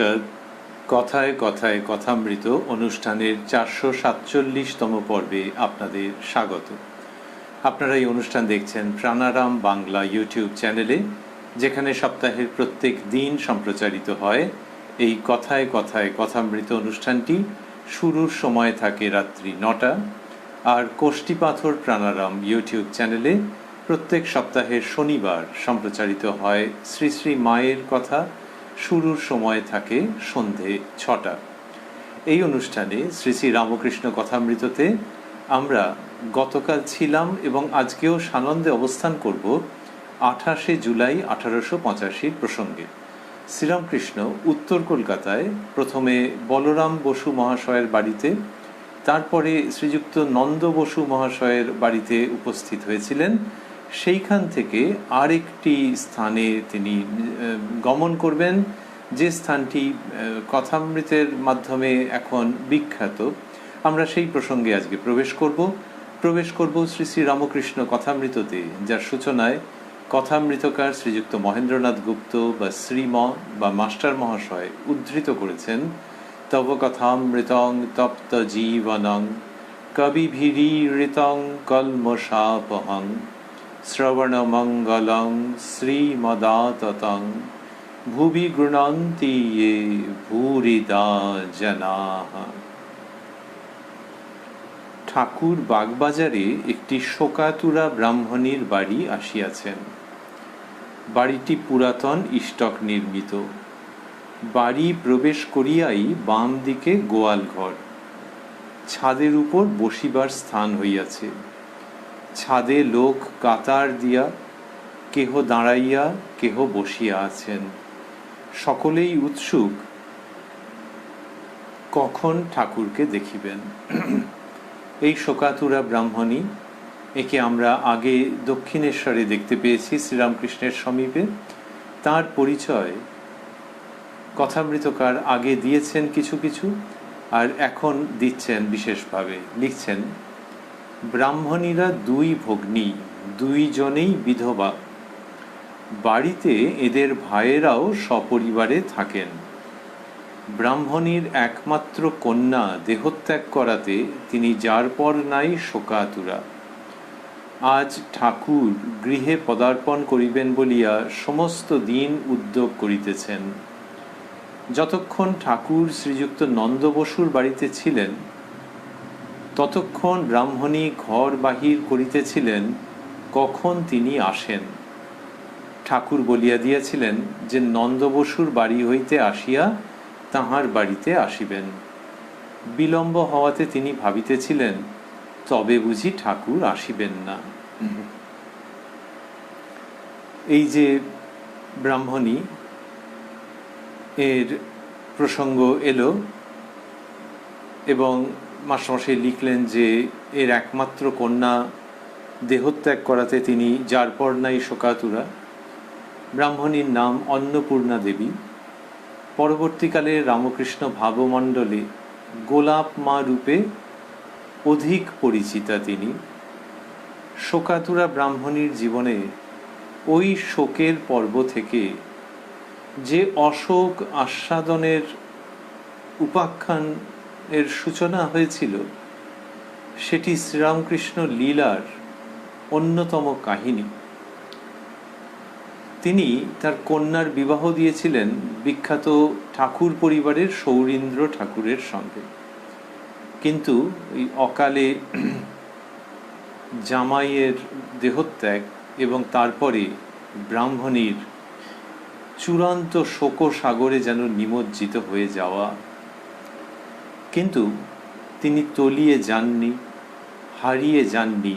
নমস্কার। কথায় কথায় কথামৃত অনুষ্ঠানের 447তম পর্বে আপনাদের স্বাগত। আপনারা এই অনুষ্ঠান দেখছেন প্রাণারাম বাংলা ইউটিউব চ্যানেলে, যেখানে সপ্তাহের প্রত্যেক দিন সম্প্রচারিত হয় এই কথায় কথায় কথামৃত অনুষ্ঠানটি। শুরুর সময় থাকে রাত্রি 9টা, আর কোষ্ঠীপাথর প্রাণারাম ইউটিউব চ্যানেলে প্রত্যেক সপ্তাহের শনিবার সম্প্রচারিত হয় শ্রী শ্রী মায়ের কথা। শুরুর সময় থাকে সন্ধে 6টা। এই অনুষ্ঠানে শ্রী শ্রী রামকৃষ্ণ কথামৃততে আমরা গতকাল ছিলাম এবং আজকেও সানন্দে অবস্থান করব 28শে জুলাই 1885 প্রসঙ্গে। শ্রীরামকৃষ্ণ উত্তর কলকাতায় প্রথমে বলরাম বসু মহাশয়ের বাড়িতে, তারপরে শ্রীযুক্ত নন্দ বসু মহাশয়ের বাড়িতে উপস্থিত হয়েছিলেন। সেইখান থেকে আরেকটি স্থানে তিনি গমন করবেন, যে স্থানটি কথামৃতের মাধ্যমে এখন বিখ্যাত। আমরা সেই প্রসঙ্গে আজকে প্রবেশ করব শ্রী শ্রী রামকৃষ্ণ কথামৃততে, যার সূচনায় কথামৃতকার শ্রীযুক্ত মহেন্দ্রনাথ গুপ্ত বা শ্রীম বা মাস্টার মহাশয় উদ্ধৃত করেছেন, তব কথামৃতং তপ্ত জীবনং কবিভিরীরিতং কলমশাপহং শ্রবণমঙ্গলং শ্রীমদাততং ভুবি গৃণন্তি ये ভূরিদা জনাঃ। ঠাকুর বাগবাজারে একটি শোকাতুরা ব্রাহ্মণীর বাড়ি আসিয়াছেন। বাড়িটি পুরাতন ইষ্টক নির্মিত। বাড়ি প্রবেশ করিয়াই বাম দিকে গোয়াল ঘর, ছাদের উপর বসিবার স্থান হইয়াছে। ছাদে লোক কাতার দিয়া কেহ দাঁড়াইয়া কেহ বসিয়া আছেন। সকলেই উৎসুক কখন ঠাকুরকে দেখিবেন। এই শোকাতুরা ব্রাহ্মণী, একে আমরা আগে দক্ষিণেশ্বরে দেখতে পেয়েছি শ্রীরামকৃষ্ণের সমীপে। তার পরিচয় কথামৃতকার আগে দিয়েছেন কিছু কিছু, আর এখন দিচ্ছেন বিশেষভাবে। লিখছেন, ব্রাহ্মণীরা দুই ভগ্নী, দুইজনেই বিধবা। বাড়িতে এদের ভাইয়েরাও সপরিবারে থাকেন। ব্রাহ্মণীর একমাত্র কন্যা দেহত্যাগ করাতে তিনি যার পর নাই শোকাতুরা। আজ ঠাকুর গৃহে পদার্পণ করিবেন বলিয়া সমস্ত দিন উদ্যোগ করিতেছেন। যতক্ষণ ঠাকুর শ্রীযুক্ত নন্দ বসুর বাড়িতে ছিলেন, ততক্ষণ ব্রাহ্মণী ঘর বাহির করিতেছিলেন কখন তিনি আসেন। ঠাকুর বলিয়া দিয়াছিলেন যে নন্দ বসুর বাড়ি হইতে আসিয়া তাহার বাড়িতে আসিবেন। বিলম্ব হওয়াতে তিনি ভাবিতেছিলেন, তবে বুঝি ঠাকুর আসিবেন না। এই যে ব্রাহ্মণী, এর প্রসঙ্গ এলো এবং মাস্টারমশাই লিখলেন যে এর একমাত্র কন্যা দেহত্যাগ করাতে তিনি যার পর নাই শোকাতুরা। ব্রাহ্মণীর নাম অন্নপূর্ণা দেবী। পরবর্তীকালে রামকৃষ্ণ ভাবমণ্ডলে গোলাপ মা রূপে অধিক পরিচিতা তিনি। শোকাতুরা ব্রাহ্মণীর জীবনে ওই শোকের পর্ব থেকে যে অশোক আস্বাদনের উপাখ্যানের সূচনা হয়েছিল, সেটি শ্রীরামকৃষ্ণ লীলার অন্যতম কাহিনী। তিনি তার কন্যার বিবাহ দিয়েছিলেন বিখ্যাত ঠাকুর পরিবারের সৌরীন্দ্র ঠাকুরের সঙ্গে, কিন্তু এই অকালে জামাইয়ের দেহত্যাগ এবং তারপরে ব্রাহ্মণীর চূড়ান্ত শোকসাগরে যেন নিমজ্জিত হয়ে যাওয়া। কিন্তু তিনি তলিয়ে যাননি, হারিয়ে যাননি,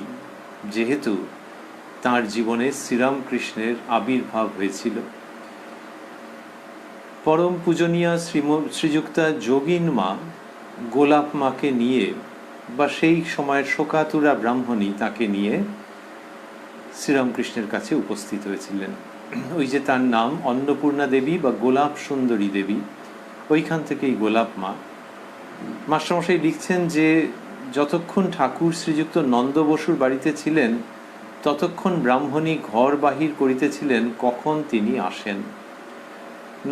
যেহেতু তাঁর জীবনে শ্রীরামকৃষ্ণের আবির্ভাব হয়েছিল। পরম পূজনীয়া শ্রীযুক্তা যোগিন মা গোলাপ মাকে নিয়ে, বা সেই সময়ের শোকাতুরা ব্রাহ্মণী তাকে নিয়ে শ্রীরামকৃষ্ণের কাছে উপস্থিত হয়েছিলেন। ওই যে তার নাম অন্নপূর্ণা দেবী বা গোলাপ সুন্দরী দেবী, ওইখান থেকেই গোলাপ মা। মাস্টারমশাই লিখছেন যে যতক্ষণ ঠাকুর শ্রীযুক্ত নন্দ বসুর বাড়িতে ছিলেন, ততক্ষণ ব্রাহ্মণী ঘর বাহির করিতেছিলেন কখন তিনি আসেন।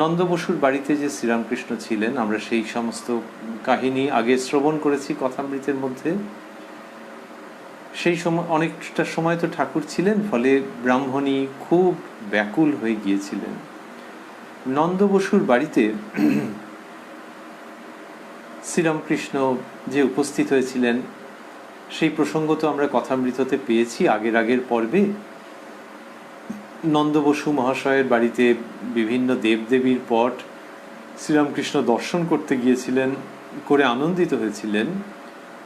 নন্দ বসুর বাড়িতে যে শ্রীরামকৃষ্ণ ছিলেন, আমরা সেই সমস্ত কাহিনী আগে শ্রবণ করেছি কথামৃতের মধ্যে। সেই সময় অনেকটা সময় তো ঠাকুর ছিলেন, ফলে ব্রাহ্মণী খুব ব্যাকুল হয়ে গিয়েছিলেন। নন্দ বসুর বাড়িতে শ্রীরামকৃষ্ণ যে উপস্থিত হয়েছিলেন সেই প্রসঙ্গ তো আমরা কথামৃততে পেয়েছি আগের পর্বে। নন্দ বসু মহাশয়ের বাড়িতে বিভিন্ন দেবদেবীর পট শ্রীরামকৃষ্ণ দর্শন করতে গিয়েছিলেন, করে আনন্দিত হয়েছিলেন।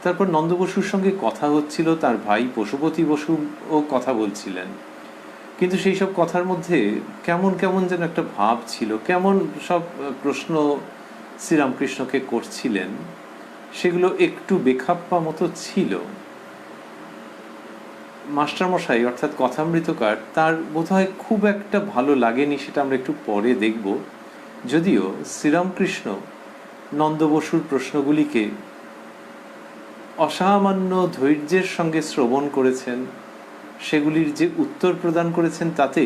তারপর নন্দ বসুর সঙ্গে কথা হচ্ছিল, তার ভাই পশুপতি বসু ও কথা বলছিলেন, কিন্তু সেই সব কথার মধ্যে কেমন কেমন যেন একটা ভাব ছিল, কেমন সব প্রশ্ন শ্রীরামকৃষ্ণকে করছিলেন, সেগুলো একটু বেখাপ্পা মতো ছিল। মাস্টারমশাই অর্থাৎ কথামৃতকার, তার বোধহয় খুব একটা ভালো লাগেনি, সেটা আমরা একটু পরে দেখব। যদিও শ্রীরামকৃষ্ণ নন্দ বসুর প্রশ্নগুলিকে অসামান্য ধৈর্যের সঙ্গে শ্রবণ করেছেন, সেগুলির যে উত্তর প্রদান করেছেন, তাতে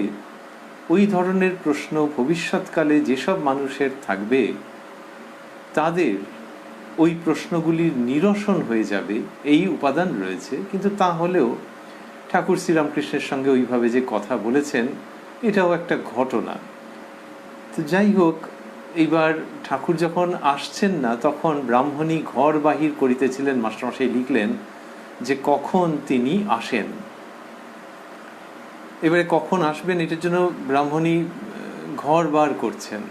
ওই ধরনের প্রশ্ন ভবিষ্যৎকালে যেসব মানুষের থাকবে তাদের ওই প্রশ্নগুলির নিরসন হয়ে যাবে, এই উপাদান রয়েছে। কিন্তু তা হলেও ঠাকুর শ্রীরামকৃষ্ণের সঙ্গে ওইভাবে যে কথা বলেছেন, এটাও একটা ঘটনা। তো যাই হোক, এইবার ঠাকুর যখন আসছেন না, তখন ব্রাহ্মণী ঘর বাহির করিতেছিলেন। মাস্টারমশাই লিখলেন যে কখন তিনি আসেন। এবারে কখন আসবেন এটার জন্য ব্রাহ্মণী ঘর বার করছেন।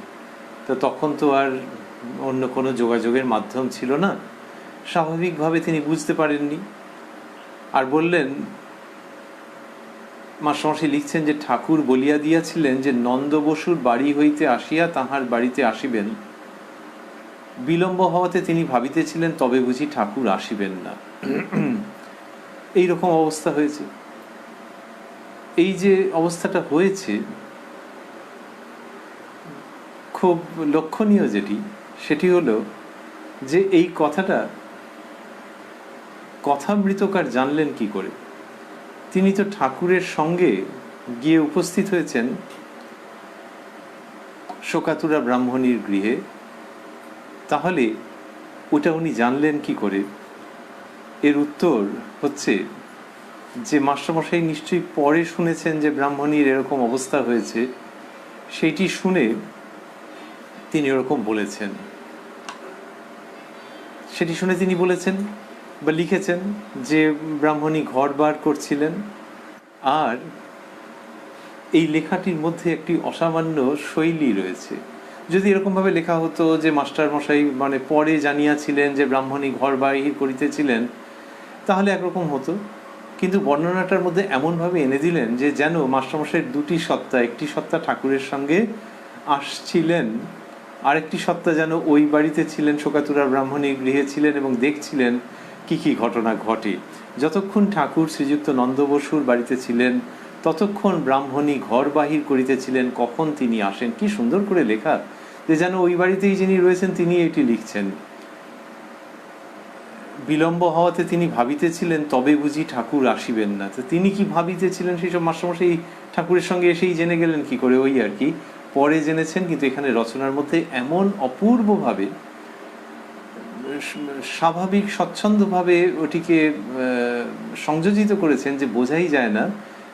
তো তখন তো আর অন্য কোনো যোগাযোগের মাধ্যম ছিল না, স্বাভাবিকভাবে তিনি বুঝতে পারেননি। আর বললেন, মাস্টারমশাই লিখছেন যে ঠাকুর বলিয়া দিয়াছিলেন যে নন্দ বসুর বাড়ি হইতে আসিয়া তাহার বাড়িতে আসিবেন। বিলম্ব হওয়াতে তিনি ভাবিতেছিলেন তবে বুঝি ঠাকুর আসিবেন না। এইরকম অবস্থা হয়েছে। এই যে অবস্থাটা হয়েছে, খুব লক্ষণীয় যেটি, সেটি হলো যে এই কথাটা কথামৃতকার জানলেন কি করে। তিনি তো ঠাকুরের সঙ্গে গিয়ে উপস্থিত হয়েছেন শোকাতুরা ব্রাহ্মণীর গৃহে, তাহলে ওটা উনি জানলেন কি করে? এর উত্তর হচ্ছে যে মাস্টারমশাই নিশ্চয়ই পরে শুনেছেন যে ব্রাহ্মণীর এরকম অবস্থা হয়েছে, সেইটি শুনে তিনি এরকম বলেছেন। সেটি শুনে তিনি বলেছেন বা লিখেছেন যে ব্রাহ্মণী ঘর বার করছিলেন। আর এই লেখাটির মধ্যে একটি অসামান্য শৈলী রয়েছে। যদি এরকমভাবে লেখা হতো যে মাস্টারমশাই মানে পরে জানিয়াছিলেন যে ব্রাহ্মণী ঘর বাহির করিতেছিলেন, তাহলে একরকম হতো। কিন্তু বর্ণনাটার মধ্যে এমনভাবে এনে দিলেন যে যেন মাস্টারমশাইয়ের দুটি সত্তা, একটি সত্তা ঠাকুরের সঙ্গে আসছিলেন, আরেকটি সত্তা যেন ওই বাড়িতে ছিলেন, শোকাতুরার ব্রাহ্মণী গৃহে ছিলেন এবং দেখছিলেন কি কি ঘটনা ঘটে। যতক্ষণ ঠাকুর শ্রীযুক্ত নন্দ বসুর বাড়িতে ছিলেন, ততক্ষণ ব্রাহ্মণী ঘর বাহির করিতেছিলেন কখন তিনি আসেন। কি সুন্দর করে লেখা, যে যেন ওই বাড়িতেই যিনি রয়েছেন তিনি এটি লিখছেন। বিলম্ব হওয়াতে তিনি ভাবিতেছিলেন তবে বুঝি ঠাকুর আসিবেন না। তো তিনি কি ভাবিতেছিলেন সেই সব মাস্টারমশাই ঠাকুরের সঙ্গে এসেই জেনে গেলেন কি করে? ওই আর কি, পরে জেনেছেন। কিন্তু এখানে রচনার মধ্যে এমন অপূর্বভাবে স্বাভাবিক স্বচ্ছন্দভাবে ওটিকে সংযোজিত করেছেন যে বোঝাই যায় না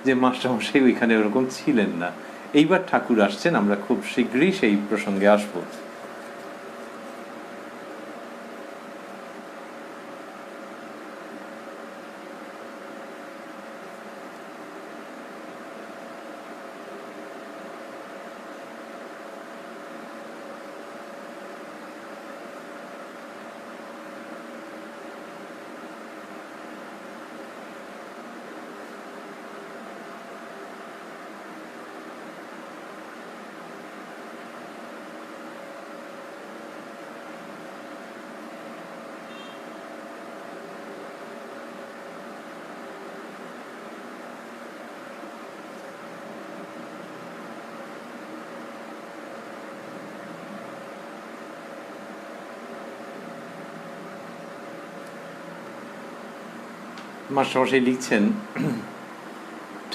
যে মাস্টারমশাই ওইখানে ওরকম ছিলেন না। এইবার ঠাকুর আসছেন, আমরা খুব শীঘ্রই সেই প্রসঙ্গে আসবো। মাস্টারমশাই লিখছেন,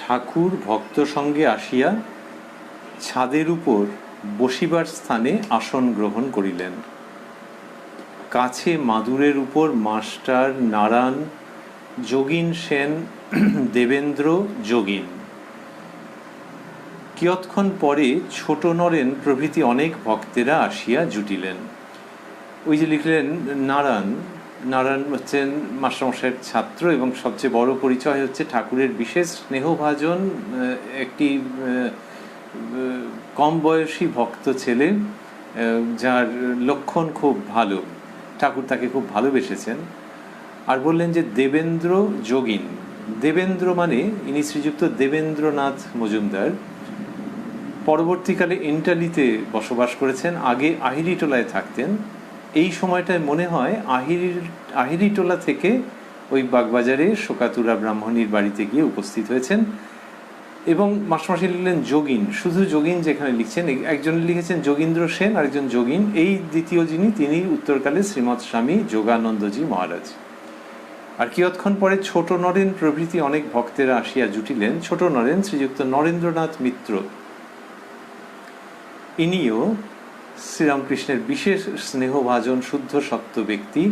ঠাকুর ভক্ত সঙ্গে আসিয়া ছাদের উপর বসিবার স্থানে আসন গ্রহণ করিলেন। কাছে মাদুরের উপর মাস্টার, নারায়ণ, যোগীন সেন, দেবেন্দ্র, যোগীন। কিয়ৎক্ষণ পরে ছোট নরেন প্রভৃতি অনেক ভক্তেরা আসিয়া জুটিলেন। ওই যে লিখলেন নারায়ণ, নারায়ণ হচ্ছেন মাস্টারমশাইয়ের ছাত্র এবং সবচেয়ে বড় পরিচয় হচ্ছে ঠাকুরের বিশেষ স্নেহভাজন একটি কম বয়সী ভক্ত ছেলে, যার লক্ষণ খুব ভালো, ঠাকুর তাকে খুব ভালোবেসেছেন। আর বললেন যে দেবেন্দ্র, যোগীন। দেবেন্দ্র মানে ইনি শ্রীযুক্ত দেবেন্দ্রনাথ মজুমদার, পরবর্তীকালে ইন্টালিতে বসবাস করেছেন, আগে আহিরিটোলায় থাকতেন। এই সময়টায় মনে হয় আহিরিটোলা থেকে ওই বাগবাজারে শোকাতুরা ব্রাহ্মণীর বাড়িতে গিয়ে উপস্থিত হয়েছেন। এবং মাস্টারমশাই লিখলেন যোগীন, শুধু যোগীন যেখানে লিখছেন, একজন লিখেছেন যোগীন্দ্র সেন, আরেকজন যোগীন। এই দ্বিতীয় যিনি, তিনি উত্তরকালে শ্রীমৎ স্বামী যোগানন্দজি মহারাজ। আর কিয়ৎক্ষণ পরে ছোট নরেন প্রভৃতি অনেক ভক্তেরা আসিয়া জুটিলেন। ছোট নরেন শ্রীযুক্ত নরেন্দ্রনাথ মিত্র, ইনিও শ্রীরামকৃষ্ণের বিশেষ স্নেহভাজন শুদ্ধ সত্য ব্যক্তি,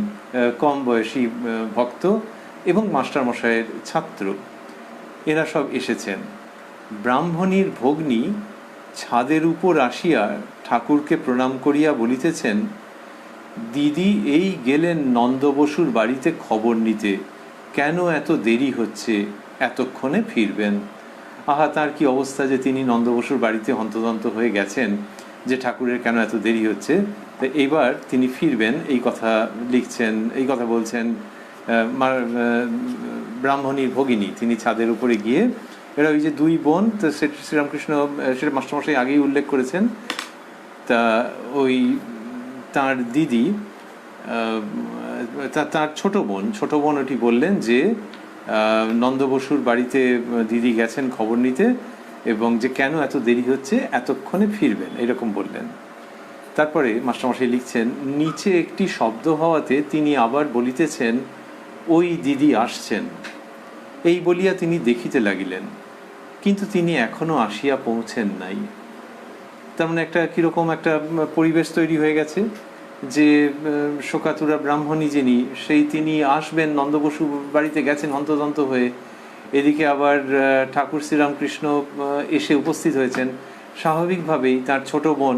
কম বয়সী ভক্ত এবং মাস্টারমশাইয়ের ছাত্র। এরা সব এসেছেন। ব্রাহ্মণীর ভগ্নী ছাদের উপর আসিয়া ঠাকুরকে প্রণাম করিয়া বলিতেছেন, দিদি এই গেলেন নন্দবসুর বাড়িতে খবর নিতে, কেন এত দেরি হচ্ছে, এতক্ষণে ফিরবেন। আহা, তার কি অবস্থা যে তিনি নন্দবসুর বাড়িতে হন্তদন্ত হয়ে গেছেন, যে ঠাকুরের কেন এত দেরি হচ্ছে, তো এইবার তিনি ফিরবেন এই কথা লিখছেন, এই কথা বলছেন। ব্রাহ্মণীর ভগিনী তিনি ছাদের উপরে গিয়ে, এরা ওই যে দুই বোন, তো শ্রীরামকৃষ্ণ সেটা মাস্টারমশাই আগেই উল্লেখ করেছেন। তা ওই তার দিদি, তার ছোট বোন ওটি বললেন যে নন্দবসুর বাড়িতে দিদি গেছেন খবর নিতে এবং যে কেন এত দেরি হচ্ছে, এতক্ষণে ফিরবেন, এরকম বললেন। তারপরে মাস্টারমশাই লিখছেন, নিচে একটি শব্দ হওয়াতে তিনি আবার বলিতেছেন, ওই দিদি আসছেন। এই বলিয়া তিনি দেখিতে লাগিলেন, কিন্তু তিনি এখনো আসিয়া পৌঁছেন নাই। তার মানে একটা কীরকম একটা পরিবেশ তৈরি হয়ে গেছে যে শোকাতুরা ব্রাহ্মণী যিনি, সেই তিনি আসবেন, নন্দবসু বাড়িতে গেছেন হন্তদন্ত হয়ে, এদিকে আবার ঠাকুর শ্রীরামকৃষ্ণ এসে উপস্থিত হয়েছেন। স্বাভাবিকভাবেই তার ছোট বোন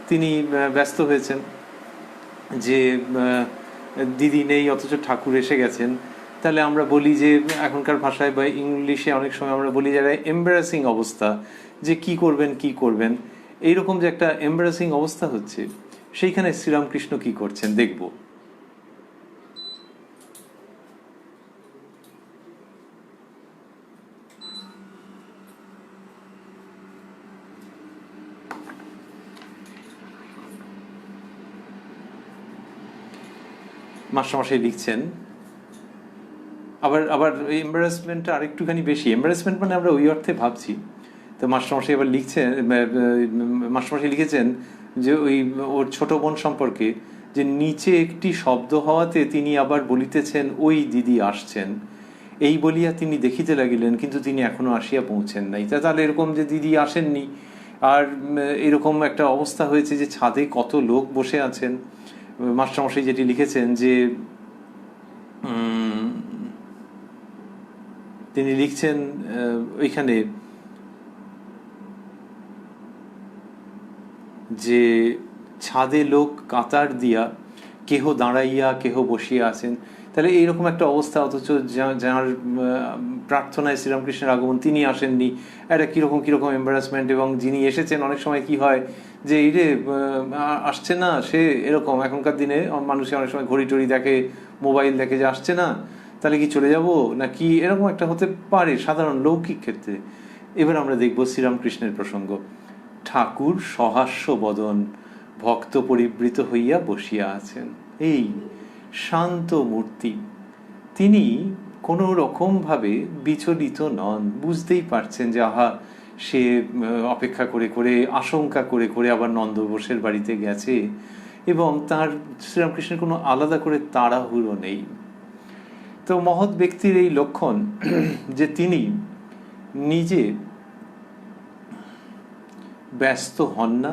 তিনি ব্যস্ত হয়েছেন যে দিদি নেই অথচ ঠাকুর এসে গেছেন। তাহলে আমরা বলি যে এখনকার ভাষায় বা ইংলিশে অনেক সময় আমরা বলি যারা এম্বারাসিং অবস্থা, যে কি করবেন এইরকম যে একটা এম্বারাসিং অবস্থা হচ্ছে, সেইখানে শ্রীরামকৃষ্ণ কি করছেন দেখব। মাস্টারমশাই লিখছেন, আবার এই এম্বারাসমেন্টটা আরেকটুখানি বেশি। এম্বারাসমেন্ট মানে আমরা ওই অর্থে ভাবছি। তো মাস্টারমশাই এবার মাস্টারমশাই লিখেছেন যে ওই ওর ছোট বোন সম্পর্কে, যে নিচে একটি শব্দ হওয়াতে তিনি আবার বলিতেছেন, ওই দিদি আসছেন। এই বলিয়া তিনি দেখিতে লাগিলেন, কিন্তু তিনি এখনো আসিয়া পৌঁছেন নাই। তাহলে এরকম যে দিদি আসেননি, আর এরকম একটা অবস্থা হয়েছে যে ছাদে কত লোক বসে আছেন। মাস্টারমশাই যেটি লিখেছেন যে তিনি লিখছেন ওইখানে যে ছাদে লোক কাতার দিয়া, কেহ দাঁড়াইয়া কেহ বসিয়া আছেন। তাহলে এইরকম একটা অবস্থা, অথচ যার প্রার্থনায় শ্রীরামকৃষ্ণের আগমন তিনি আসেননি, একটা কীরকম এম্বারাসমেন্ট। এবং যিনি এসেছেন অনেক সময় কি হয় যে এই রে আসছে না সে, এরকম এখনকার দিনে মানুষে অনেক সময় ঘড়ি টড়ি দেখে, মোবাইল দেখে যে আসছে না, তাহলে কি চলে যাব না কি, এরকম একটা হতে পারে সাধারণ লৌকিক ক্ষেত্রে। এবার আমরা দেখব শ্রীরামকৃষ্ণের প্রসঙ্গ। ঠাকুর সহাস্য বদন, ভক্ত পরিবৃত হইয়া বসিয়া আছেন, এই শান্ত মূর্তি। তিনি কোনো রকমভাবে বিচলিত নন, বুঝতেই পারছেন যে আহা, সে অপেক্ষা করে করে, আশঙ্কা করে করে আবার নন্দবোসের বাড়িতে গেছে, এবং তার শ্রীরামকৃষ্ণের কোনো আলাদা করে তাড়াহুড়ো নেই। তো মহৎ ব্যক্তির এই লক্ষণ যে তিনি নিজে ব্যস্ত হন না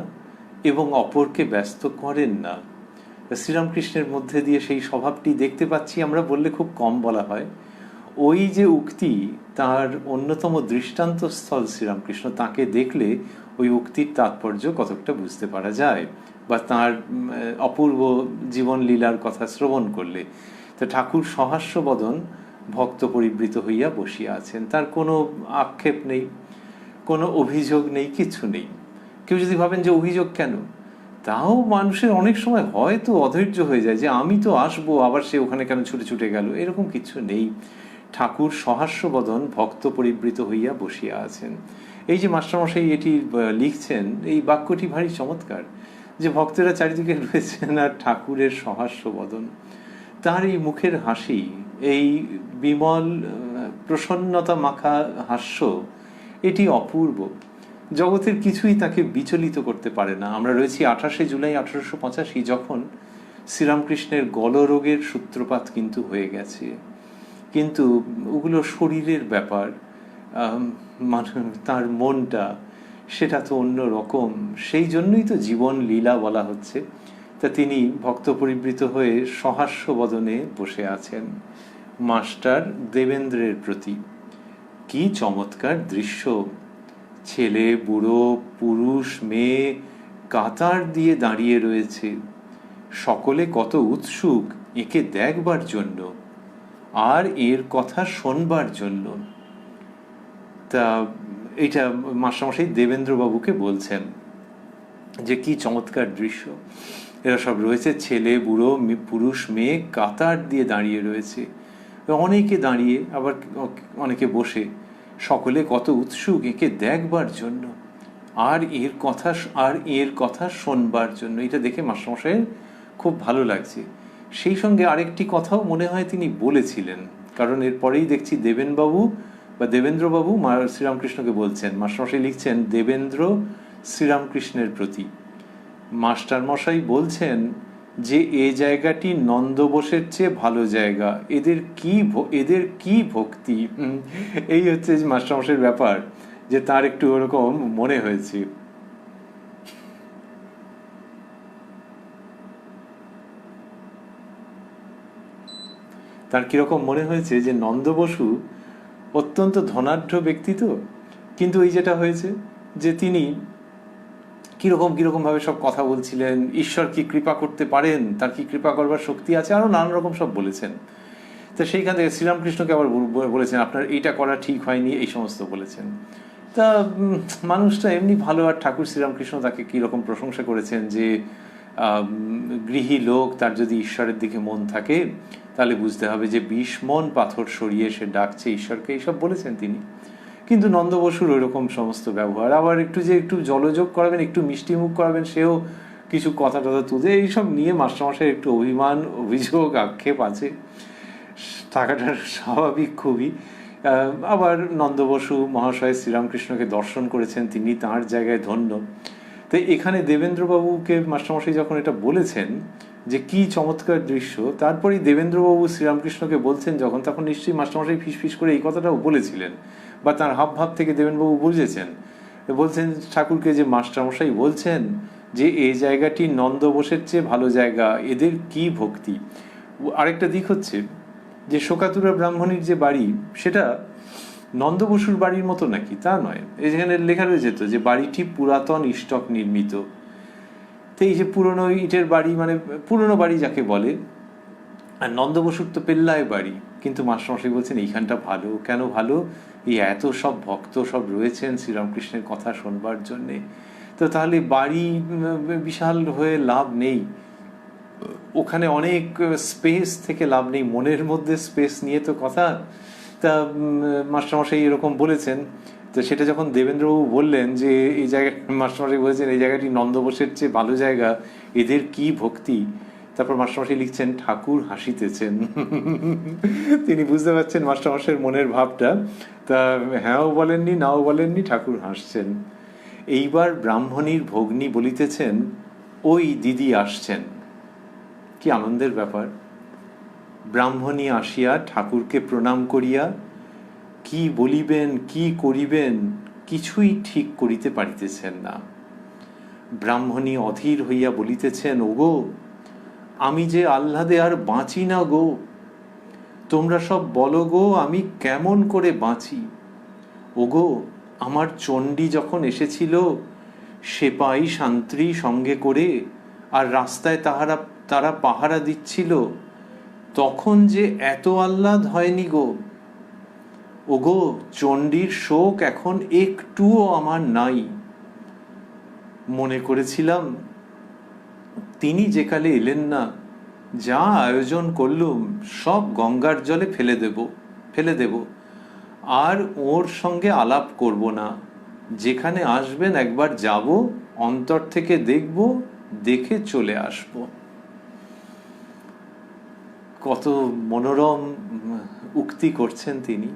এবং অপরকে ব্যস্ত করেন না। শ্রীরামকৃষ্ণের মধ্যে দিয়ে সেই স্বভাবটি দেখতে পাচ্ছি আমরা, বললে খুব কম বলা হয়। ওই যে উক্তি, তার অন্যতম দৃষ্টান্তস্থল শ্রীরামকৃষ্ণ। তাকে দেখলে ওই উক্তির তাৎপর্য কতকটা বুঝতে পারা যায়, বা তার অপূর্ব জীবন লীলার কথা শ্রবণ করলে। তো ঠাকুর সহাস্যবদন ভক্ত পরিবৃত হইয়া বসিয়া আছেন, তার কোনো আক্ষেপ নেই, কোনো অভিযোগ নেই, কিছু নেই। কেউ যদি ভাবেন যে অভিযোগ কেন, তাও মানুষের অনেক সময় হয়তো অধৈর্য হয়ে যায় যে আমি তো আসবো, আবার সে ওখানে কেন ছুটে ছুটে গেল, এরকম কিছু নেই। ঠাকুর সহাস্যবদন ভক্ত পরিবৃত হইয়া বসিয়া আছেন। এই যে মাস্টারমশাই এটি লিখছেন, এই বাক্যটি ভারী চমৎকার, যে ভক্তেরা চারিদিকে রয়েছেন আর ঠাকুরের সহাস্যবদন, তার এই মুখের হাসি, এই বিমল প্রসন্নতা মাখা হাস্য, এটি অপূর্ব। জগতের কিছুই তাকে বিচলিত করতে পারে না। আমরা রয়েছি 28শে জুলাই 1885, যখন শ্রীরামকৃষ্ণের গলরোগের সূত্রপাত কিন্তু হয়ে গেছে, কিন্তু ওগুলো শরীরের ব্যাপার, তার মনটা সেটা তো অন্য রকম। সেই জন্যই তো জীবন লীলা বলা হচ্ছে। তা তিনি ভক্ত পরিবৃত হয়ে সহাস্য বদনে বসে আছেন মাস্টার দেবেন্দ্রের প্রতি। কি চমৎকার দৃশ্য! ছেলে, বুড়ো, পুরুষ, মেয়ে কাতার দিয়ে দাঁড়িয়ে রয়েছে, সকলে কত উৎসুক একে দেখবার জন্য আর এর কথা শোনবার জন্য। তা এটা মাস্টারমশাই দেবেন্দ্রবাবুকে বলছেন যে কি চমৎকার দৃশ্য। এরা সব রয়েছে, ছেলে, বুড়ো, পুরুষ, মেয়ে কাতার দিয়ে দাঁড়িয়ে রয়েছে, অনেকে দাঁড়িয়ে, আবার অনেকে বসে, সকলে কত উৎসুক একে দেখবার জন্য আর এর কথা শোনবার জন্য। এটা দেখে মাস্টারমশাইয়ের খুব ভালো লাগছে। সেই সঙ্গে আরেকটি কথাও মনে হয় তিনি বলেছিলেন, কারণ এরপরেই দেখছি দেবেনবাবু বা দেবেন্দ্রবাবু শ্রীরামকৃষ্ণকে বলছেন। মাস্টারমশাই লিখছেন, দেবেন্দ্র শ্রীরামকৃষ্ণের প্রতি। মাস্টারমশাই বলছেন যে এ জায়গাটি নন্দবোসের চেয়ে ভালো জায়গা, এদের কি ভক্তি। এই হচ্ছে মাস্টারমশাইয়ের ব্যাপার, যে তার একটু ওরকম মনে হয়েছে। তার কিরকম মনে হয়েছে যে নন্দবসু অত্যন্ত ধনাঢ্য ব্যক্তি তো, কিন্তু এই যেটা হয়েছে যে তিনি কিরকম ভাবে সব কথা বলছিলেন, ঈশ্বর কি কৃপা করতে পারেন, তার কি কৃপা করবার শক্তি আছে, আরো নানান রকম সব বলেছেন। তো সেইখান থেকে শ্রীরামকৃষ্ণকে আবার বলেছেন আপনার এইটা করা ঠিক হয়নি, এই সমস্ত বলেছেন। তা মানুষটা এমনি ভালো, আর ঠাকুর শ্রীরামকৃষ্ণ তাকে কিরকম প্রশংসা করেছেন যে গৃহী লোক, তার যদি ঈশ্বরের দিকে মন থাকে তাহলে বুঝতে হবে যে 20 মণ পাথর সরিয়ে সে ডাকছে ঈশ্বরকে, এইসব বলেছেন তিনি। কিন্তু নন্দবসুর ওই রকম সমস্ত ব্যবহার, আবার একটু জলযোগ করাবেন, একটু মিষ্টি মুখ করাবেন, সেও কিছু কথা টথা তুলে, এইসব নিয়ে মাস্টারমশাই একটু অভিমান, অভিযোগ, আক্ষেপ আছে, থাকাটা স্বাভাবিক খুবই। আবার নন্দবসু মহাশয় শ্রীরামকৃষ্ণকে দর্শন করেছেন, তিনি তাঁর জায়গায় ধন্য। তাই এখানে দেবেন্দ্রবাবুকে মাস্টারমশাই যখন এটা বলেছেন যে কি চমৎকার দৃশ্য, তারপরেই দেবেন্দ্রবাবু শ্রীরামকৃষ্ণকে বলছেন যখন, তখন নিশ্চয়ই মাস্টারমশাই ফিস করে এই কথাটাও বলেছিলেন, বা তার হাবভাব থেকে দেবেনবাবু বুঝেছেন। বলছেন ঠাকুরকে যে মাস্টারমশাই বলছেন যে এই জায়গাটি নন্দবোসের চেয়ে ভালো জায়গা, এদের কি ভক্তি। আরেকটা দিক হচ্ছে যে শোকাতুরা ব্রাহ্মণীর যে বাড়ি, সেটা নন্দবসুর বাড়ির মতো নাকি তা নয়। এখানে লেখা রয়েছে তো যে বাড়িটি পুরাতন ইষ্টক নির্মিত। তো এই যে পুরনো ইটের বাড়ি, মানে পুরনো বাড়ি যাকে বলে, আর নন্দবসুর তো পেল্লায় বাড়ি, কিন্তু মাস্টারমশাই বলছেন এইখানটা ভালো। কেন ভালো? এই এত সব ভক্ত সব রয়েছেন শ্রীরামকৃষ্ণের কথা শোনবার জন্যে। তো তাহলে বাড়ি বিশাল হয়ে লাভ নেই, ওখানে অনেক স্পেস থেকে লাভ নেই, মনের মধ্যে স্পেস নিয়ে তো কথা। তা মাস্টারমশাই এরকম বলেছেন। তো সেটা যখন দেবেন্দ্রবাবু বললেন যে এই জায়গা, মাস্টারমশাই বলেছেন এই জায়গাটি নন্দবোসের চেয়ে ভালো জায়গা, এদের কি ভক্তি, তারপর মাস্টারমশাই লিখছেন ঠাকুর হাসিতেছেন। তিনি বুঝতে পারছেন মাস্টারমশাইয়ের মনের ভাবটা। তা হ্যাঁও বলেননি, নাও বলেননি, ঠাকুর হাসছেন। এইবার ব্রাহ্মণীর ভগ্নী বলিতেছেন ওই দিদি আসছেন। কি আনন্দের ব্যাপার! ব্রাহ্মণী আসিয়া ঠাকুরকে প্রণাম করিয়া কি বলিবেন কি করিবেন কিছুই ঠিক করিতে পারিতেছেন না। ব্রাহ্মণী অধীর হইয়া বলিতেছেন, ওগো আমি যে আহ্লাদে আর বাঁচি না গো, তোমরা সব বলো গো আমি কেমন করে বাঁচি। ওগো আমার চণ্ডী যখন এসেছিল সেপাই শান্ত্রী সঙ্গে করে, আর রাস্তায় তারা পাহারা দিচ্ছিল, তখন যে এত আহ্লাদ হয়নি গো। ওগো চণ্ডীর শোক এখন একটুও আমার নাই। মনে করেছিলাম তিনি যেকালে এলেন না, যা আয়োজন করলুম সব গঙ্গার জলে ফেলে দেব, আর ওর সঙ্গে আলাপ করব না। যেখানে আসবেন একবার যাব, অন্তর থেকে দেখব, দেখে চলে আসব। কত মনোরম উক্তি করছেন তিনি,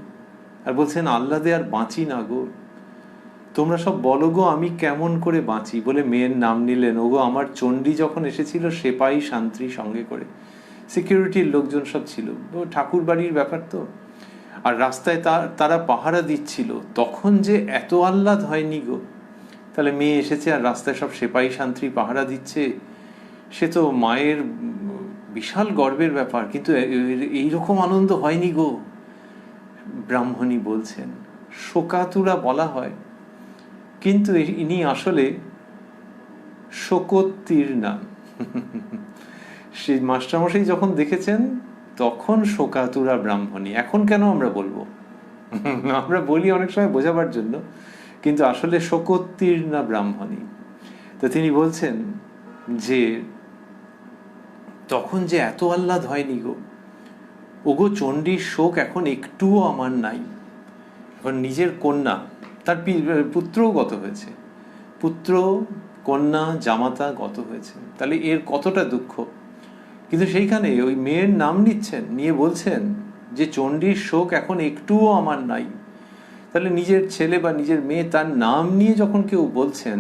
আর বলছেন আহ্লাদে আর বাঁচি না গো, তোমরা সব বলো গো আমি কেমন করে বাঁচি। বলে মেয়ের নাম নিলেন। ওগো আমার চণ্ডী যখন এসেছিল সেপাই শান্ত্রী সঙ্গে করে, সিকিউরিটির লোকজন সব ছিল, ঠাকুর বাড়ির ব্যাপার তো, আর রাস্তায় তারা পাহারা দিচ্ছিল, তখন যে এত আহ্লাদ হয়নি গো। তাহলে মেয়ে এসেছে আর রাস্তায় সব সেপাই শান্ত্রী পাহারা দিচ্ছে, সে তো মায়ের বিশাল গর্বের ব্যাপার, কিন্তু এইরকম আনন্দ হয়নি গো। ব্রাহ্মণী বলছেন, শোকাতুরা বলা হয়, কিন্তু ইনি আসলে শোকোত্তীর্ণা। সেই মাস্টারমশাই যখন দেখেছেন তখন শোকাতুরা ব্রাহ্মণী। এখন কেন আমরা বলবো, আমরা বলি অনেক সময় বোঝাবার জন্য, কিন্তু আসলে শোকোত্তীর্ণা ব্রাহ্মণী। তো তিনি বলছেন যে তখন যে এত আহ্লাদ হয়নি গো। ওগো চণ্ডীর শোক এখন একটুও আমার নাই। এখন নিজের কন্যা, তার পুত্রও গত হয়েছে, পুত্র কন্যা জামাতা গত হয়েছে, তাহলে এর কতটা দুঃখ। কিন্তু সেইখানে ওই মেয়ের নাম নিচ্ছেন, নিয়ে বলছেন যে চণ্ডীর শোক এখন একটুও আমার নাই। তাহলে নিজের ছেলে বা নিজের মেয়ে তার নাম নিয়ে যখন কেউ বলছেন,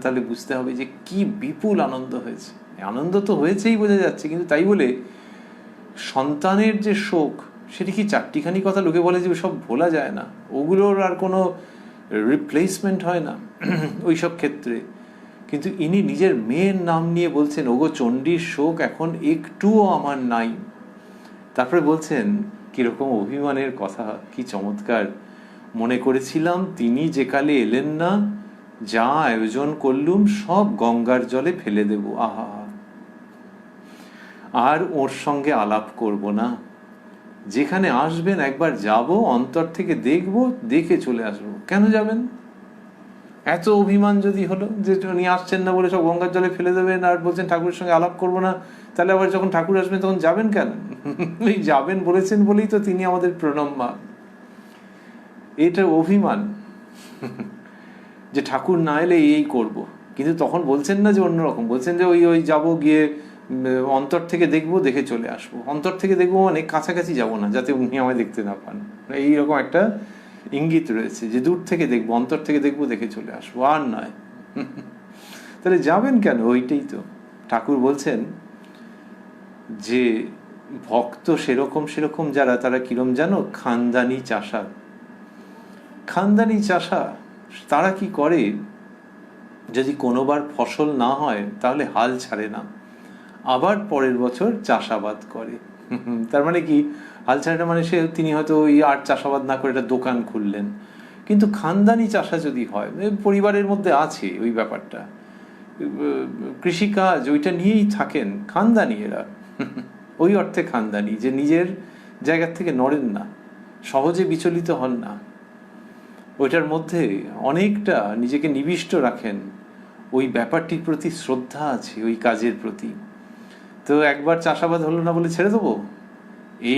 তাহলে বুঝতে হবে যে কি বিপুল আনন্দ হয়েছে। আনন্দ তো হয়েছেই বোঝা যাচ্ছে, কিন্তু তাই বলে সন্তানের যে শোক, সেটি কি চারটিখানি কথা লোকে বলে যে সব ভোলা যায় না, ওগুলোর আর কোনো রিপ্লেসমেন্ট হয় না ওই সব ক্ষেত্রে। কিন্তু ইনি নিজের মেয়ের নাম নিয়ে বলছেন, ওগো চণ্ডীর শোক এখন একটুও আমার নাই। তারপরে বলছেন কিরকম অভিমানের কথা, কি চমৎকার। মনে করেছিলাম তিনি যেকালে এলেন না, যা আয়োজন করলুম সব গঙ্গার জলে ফেলে দেব, আহা, আর ওর সঙ্গে আলাপ করব না। যেখানে আসবেন একবার যাব, অন্তর থেকে দেখব, দেখে চলে আসব। কেন যাবেন? এত অভিমান যদি হলো যে উনি আসছেন না বলে সব গঙ্গার জলে ফেলে দেবেন, আর বলছেন ঠাকুরের সঙ্গে আলাপ করব না, তাহলে আবার যখন ঠাকুর আসবেন তখন যাবেন কেন? ওই যাবেন বলেছেন বলেই তো তিনি আমাদের প্রণম্যা। এটা অভিমান যে ঠাকুর না এলে এই করব। কিন্তু তখন বলছেন না যে অন্যরকম, বলছেন যে ওই যাব, গিয়ে অন্তর থেকে দেখবো, দেখে চলে আসবো। অন্তর থেকে দেখবো মানে কাছাকাছি যাব না, যাতে উনি আমায় দেখতে না পান। এইরকম একটা ইঙ্গিত রয়েছে যে দূর থেকে দেখবো, অন্তর থেকে দেখবো, দেখে চলে আসবো, আর নয়। তাহলে যাবেন কেন? ওইটাই তো ঠাকুর বলছেন যে ভক্ত সেরকম যারা, তারা কিরম জানো, খানদানি চাষা। খানদানি চাষা তারা কি করে, যদি কোনোবার ফসল না হয় তাহলে হাল ছাড়ে না, আবার পরের বছর চাষাবাদ করে। তার মানে কি, হাল ছাড়া মানে তিনি হয়তো ওই আর চাষাবাদ না করে একটা দোকান খুললেন। কিন্তু খানদানি চাষা যদি হয়, পরিবারের মধ্যে আছে ওই ব্যাপারটা, কৃষিকাজ ওইটা নিয়েই থাকেন, খানদানি এরা। ওই অর্থে খানদানি যে নিজের জায়গার থেকে নড়েন না, সহজে বিচলিত হন না, ওইটার মধ্যে অনেকটা নিজেকে নিবিষ্ট রাখেন, ওই ব্যাপারটির প্রতি শ্রদ্ধা আছে, ওই কাজের প্রতি। তো একবার চাষাবাদ হলো না বলে ছেড়ে দেবো?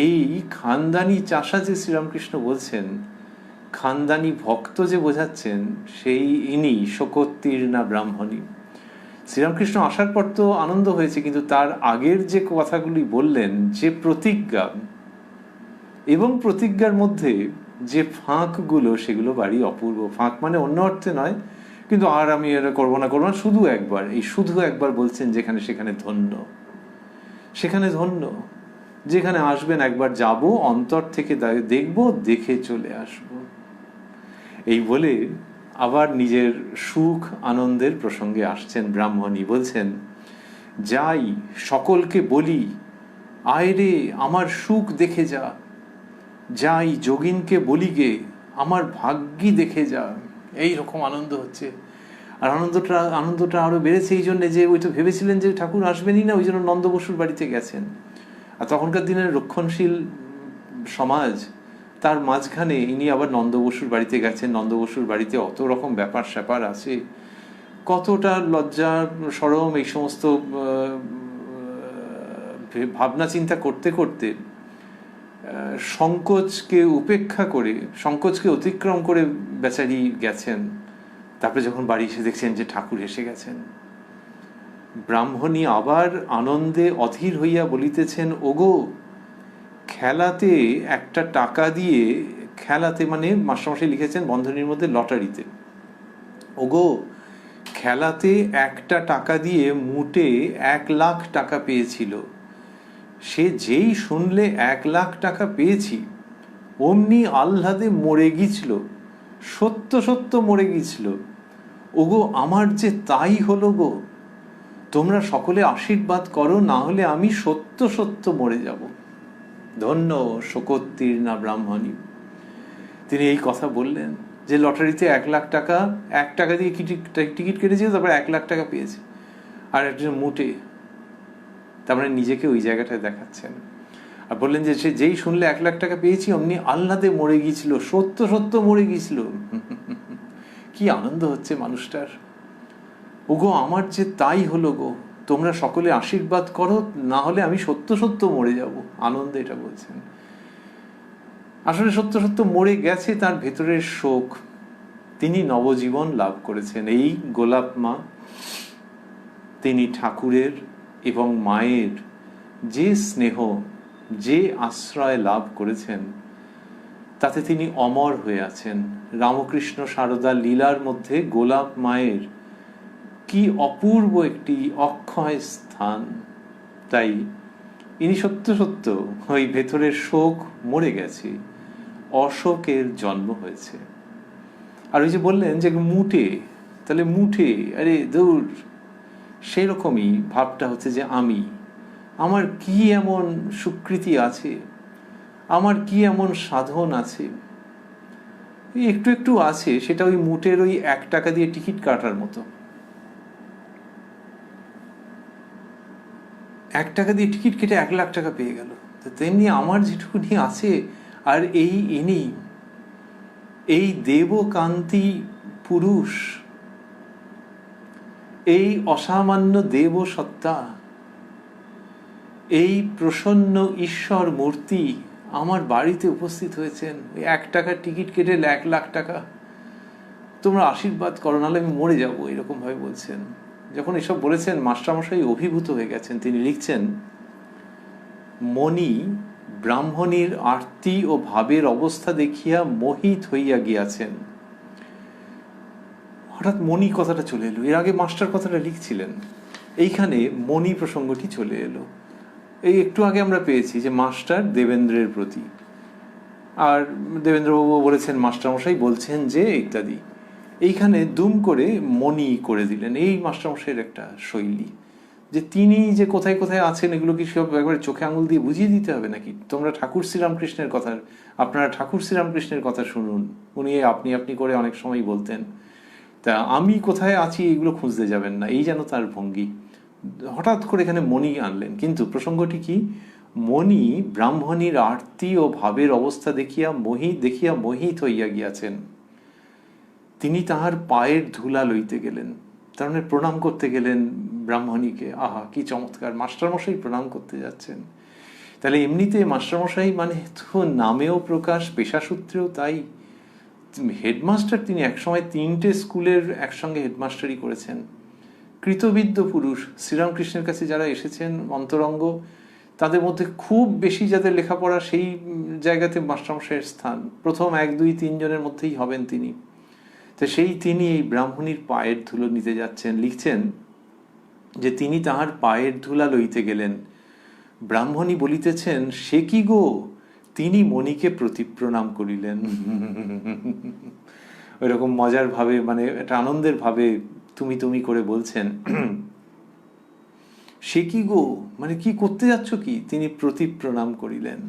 এই খানদানি চাষা যে শ্রীরামকৃষ্ণ বলছেন, খানদানি ভক্ত যে বোঝাচ্ছেন, সেই ইনি শোকোত্তীর্ণা ব্রাহ্মণী। শ্রীরামকৃষ্ণ আসার পর তো আনন্দ হয়েছে, কিন্তু তার আগের যে কথাগুলি বললেন, যে প্রতিজ্ঞা এবং প্রতিজ্ঞার মধ্যে যে ফাঁকগুলো, সেগুলো বাড়ি অপূর্ব। ফাঁক মানে অন্য অর্থে নয়, কিন্তু আর আমি এটা করবো না, শুধু একবার, এই শুধু একবার বলছেন, যেখানে সেখানে ধন্য, সেখানে ধন্য। যেখানে আসবেন একবার যাব, অন্তর থেকে দেখব, দেখে চলে আসব। এই বলে আবার নিজের সুখ আনন্দের প্রসঙ্গে আসছেন ব্রাহ্মণী, বলছেন, যাই সকলকে বলি, আয় রে আমার সুখ দেখে যা, যাই যোগিনকে বলি গে আমার ভাগ্যি দেখে যা। এই রকম আনন্দ হচ্ছে। আর আনন্দটা আরো বেড়েছে এই জন্যে যে ওই তো ভেবেছিলেন যে ঠাকুর আসবেনই না, ওই জন্য নন্দ বসুর বাড়িতে গেছেন। আর তখনকার দিনের রক্ষণশীল সমাজ, তার মাঝখানে ইনি আবার নন্দ বসুর বাড়িতে গেছেন। নন্দ বসুর বাড়িতে অত রকম ব্যাপার স্যাপার আছে, কতটা লজ্জা সরম, এই সমস্ত ভাবনা চিন্তা করতে করতে সংকোচকে উপেক্ষা করে, সংকোচকে অতিক্রম করে বেচারি গেছেন। তারপরে যখন বাড়ি এসে দেখছেন যে ঠাকুর এসে গেছেন, ব্রাহ্মণী আবার আনন্দে অধীর হইয়া বলিতেছেন, ওগো খেলাতে একটা টাকা দিয়ে, খেলাতে মানে মাস্টারমশাই লিখেছেন বন্ধনীর মধ্যে লটারিতে, ওগো খেলাতে একটা টাকা দিয়ে মুটে 1,00,000 টাকা পেয়েছিল। সে যেই শুনলে 1,00,000 টাকা পেয়েছি, অমনি আহ্লাদে মরে গিয়েছিল, সত্য সত্য মরে গিয়েছিল। ওগো আমার যে তাই হলো গো, তোমরা সকলে আশীর্বাদ করো, না হলে আমি সত্য সত্য মরে যাব। ধন্য শোকোত্তীর্ণা ব্রাহ্মণী। তিনি এই কথা বললেন যে লটারিতে 1,00,000 টাকা, 1 টাকা দিয়ে টিকিট কেটেছে, তারপরে 1,00,000 টাকা পেয়েছে, আর একজন মুটে। তার মানে নিজেকে ওই জায়গাটায় দেখাচ্ছেন। আর বললেন যে সে যেই শুনলে 1,00,000 টাকা পেয়েছি, অমনি আহ্লাদে মরে গিয়েছিল, সত্য সত্য মরে গিয়েছিল। কি আনন্দ হচ্ছে মানুষটার। ওগো আমার যে তাই হলো গো, তোমরা সকলে আশীর্বাদ করো, না হলে আমি সত্য সত্য মরে যাব। আনন্দে এটা বলছেন। আসলে সত্য সত্য মরে গেছে তার ভেতরের শোক। তিনি নবজীবন লাভ করেছেন। এই গোলাপ মা, তিনি ঠাকুরের এবং মায়ের যে স্নেহ, যে আশ্রয় লাভ করেছেন, তাতে তিনি অমর হয়ে আছেন। রামকৃষ্ণ সারদা লীলার মধ্যে গোলাপ মায়ের কি অপূর্ব একটি অক্ষয় স্থান। তাই ইনি সত্য সত্য ওই ভেতরের শোক মরে গেছে, অশোকের জন্ম হয়েছে। আর ওই যে বললেন যে মুটে, তাহলে মুটে, আরে দূর, সেরকমই ভাবটা হচ্ছে যে আমার কি এমন সুকৃতি আছে, আমার কি এমন সাধন আছে, একটু একটু আছে, সেটা ওই মুটের ওই 1 টাকা দিয়ে টিকিট কাটার মতো। 1 টাকা দিয়ে টিকিট কেটে 1,00,000 টাকা পেয়ে গেল। তো তেমনি আমার যেটুকুনি আছে, আর ইনি এই দেবকান্তি পুরুষ, এই অসামান্য দেব সত্তা, এই প্রসন্ন ঈশ্বর মূর্তি আমার বাড়িতে উপস্থিত হয়েছেন। 1 টাকার টিকিট কেটে 1,00,000 টাকা, তোমরা আশীর্বাদ করো, নাহলে আমি মরে যাবো, এরকম ভাবে বলছেন। যখন এসব বলেছেন, মাস্টারমশাই অভিভূত হয়ে গেছেন। তিনি লিখছেন, মণি ব্রাহ্মণীর আরতি ও ভাবের অবস্থা দেখিয়া মোহিত হইয়া গিয়াছেন। হঠাৎ মণি কথাটা চলে এলো। এর আগে মাস্টার কথাটা লিখছিলেন, এইখানে মণি প্রসঙ্গটি চলে এলো। এই একটু আগে আমরা পেয়েছি যে মাস্টার দেবেন্দ্রের প্রতি, আর দেবেন্দ্রবাবু বলেছেন মাস্টারমশাই বলছেন যে ইত্যাদি। এইখানে দুম করে মণি করে দিলেন। এই মাস্টারমশাইয়ের একটা শৈলী, যে তিনি যে কোথায় কোথায় আছেন এগুলো কি সব একবারে চোখে আঙুল দিয়ে বুঝিয়ে দিতে হবে নাকি? তোমরা ঠাকুর শ্রীরামকৃষ্ণের কথা, আপনারা ঠাকুর শ্রীরামকৃষ্ণের কথা শুনুন। উনি আপনি আপনি করে অনেক সময় বলতেন, তা আমি কোথায় আছি এগুলো খুঁজতে যাবেন না, এই যেন তার ভঙ্গি। হঠাৎ করে এখানে মণি আনলেন, কিন্তু প্রসঙ্গটি কি? মণি ব্রাহ্মণীর আরতি ও ভাবের অবস্থা দেখিয়া মোহিত হইয়া গিয়াছেন। তিনি তাহার পায়ের ধুলা লইতে গেলেন, তার মানে প্রণাম করতে গেলেন ব্রাহ্মণীকে। আহা কি চমৎকার, মাস্টারমশাই প্রণাম করতে যাচ্ছেন। তাহলে এমনিতে মাস্টারমশাই মানে তো নামেও প্রকাশ, পেশাসূত্রেও তাই। হেডমাস্টার তিনি, একসময় 3টে স্কুলের একসঙ্গে হেডমাস্টারি করেছেন। কৃতবিদ্য পুরুষ। শ্রীরামকৃষ্ণের কাছে যারা এসেছেন অন্তরঙ্গ, তাদের মধ্যে খুব বেশি যাদের লেখাপড়া, সেই জায়গাতে মাস্টারমশাইয়ের স্থান প্রথম 1, 2, 3 জনের মধ্যেই হবেন তিনি। তো তিনি এই ব্রাহ্মণীর পায়ের ধুলো নিতে যাচ্ছেন। লিখছেন যে তিনি তাহার পায়ের ধুলা লইতে গেলেন। ব্রাহ্মণী বলিতেছেন, সে কি গো? তিনি মণিকে প্রতিপ্রণাম করিলেন। ওইরকম মজার ভাবে, মানে একটা আনন্দের ভাবে তুমি তুমি করে বলছেন, সে কি গো, মানে কি করতে যাচ্ছ কি? তিনি প্রতি প্রণাম করিলেন।